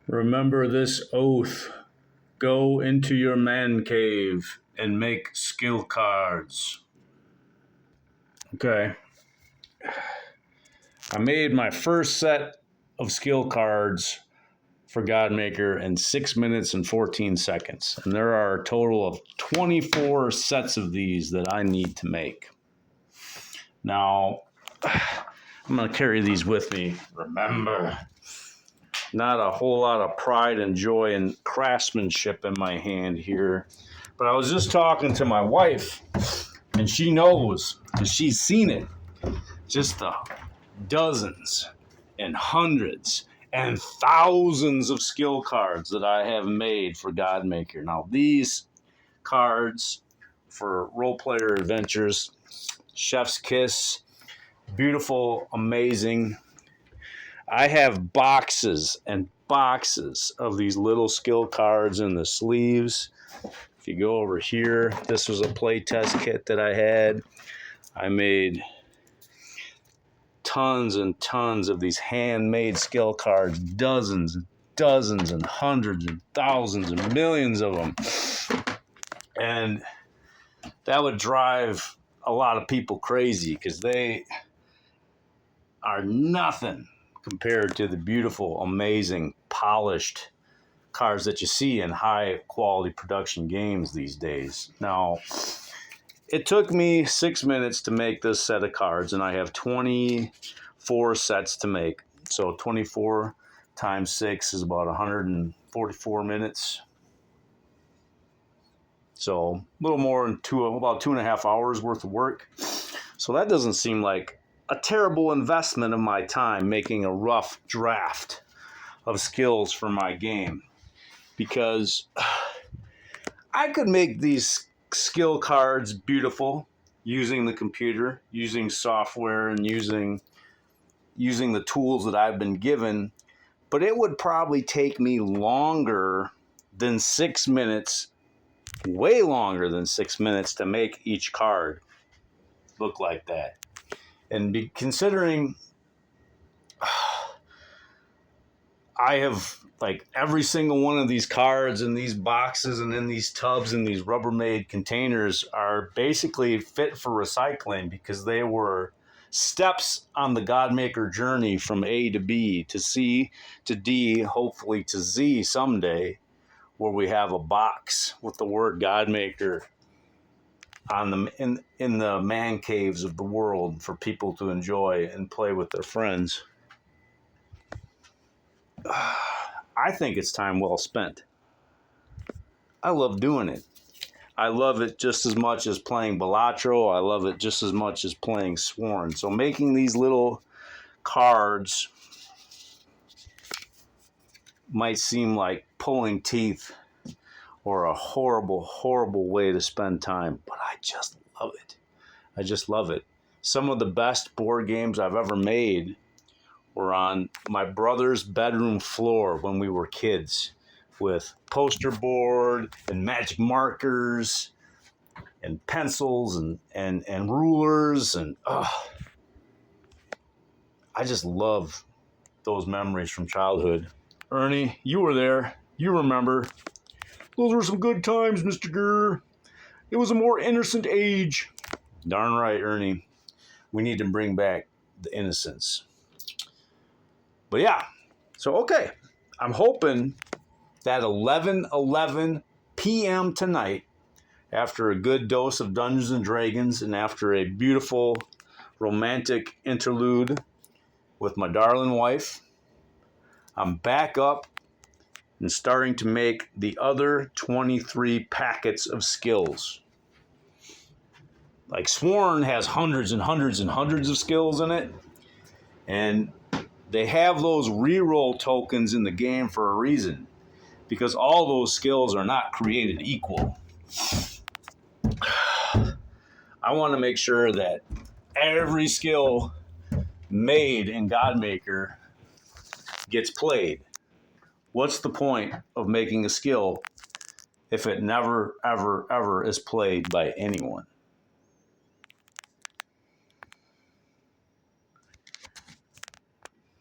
Remember this oath. Go into your man cave and make skill cards. Okay. I made my first set of skill cards for Godmaker in 6 minutes and 14 seconds. And there are a total of 24 sets of these that I need to make. Now, I'm going to carry these with me. Remember, not a whole lot of pride and joy and craftsmanship in my hand here. But I was just talking to my wife, and she knows, because she's seen it. Just the dozens and hundreds and thousands of skill cards that I have made for Godmaker. Now, these cards for Role Player Adventures, Chef's Kiss, beautiful, amazing. I have boxes and boxes of these little skill cards in the sleeves. If you go over here, this was a play test kit that I had. I made tons and tons of these handmade skill cards, dozens and dozens and hundreds and thousands and millions of them. And that would drive a lot of people crazy because they are nothing compared to the beautiful, amazing, polished cards that you see in high quality production games these days. Now, it took me 6 minutes to make this set of cards, and I have 24 sets to make. So 24 times 6 is about 144 minutes. So a little more than about 2.5 hours worth of work. So that doesn't seem like a terrible investment of my time making a rough draft of skills for my game, because I could make these skill cards beautiful using the computer, using software, and using the tools that I've been given, but it would probably take me longer than 6 minutes, way longer than 6 minutes to make each card look like that. And considering I have like every single one of these cards in these boxes and in these tubs and these Rubbermaid containers are basically fit for recycling because they were steps on the Godmaker journey from A to B to C to D, hopefully to Z someday, where we have a box with the word Godmaker on in the man caves of the world for people to enjoy and play with their friends. I think it's time well spent. I love doing it. I love it just as much as playing Balatro. I love it just as much as playing Sworn. So making these little cards might seem like pulling teeth or a horrible, horrible way to spend time, but I just love it. I just love it. Some of the best board games I've ever made were on my brother's bedroom floor when we were kids, with poster board and magic markers and pencils and rulers. And I just love those memories from childhood. Ernie, you were there. You remember. Those were some good times, Mr. Grrr. It was a more innocent age. Darn right, Ernie. We need to bring back the innocence. But yeah, so okay. I'm hoping that 11:11 p.m. tonight, after a good dose of Dungeons and Dragons and after a beautiful romantic interlude with my darling wife, I'm back up and starting to make the other 23 packets of skills. Like Sworn has hundreds and hundreds and hundreds of skills in it, and they have those reroll tokens in the game for a reason, because all those skills are not created equal. I want to make sure that every skill made in Godmaker gets played. What's the point of making a skill if it never, ever, ever is played by anyone?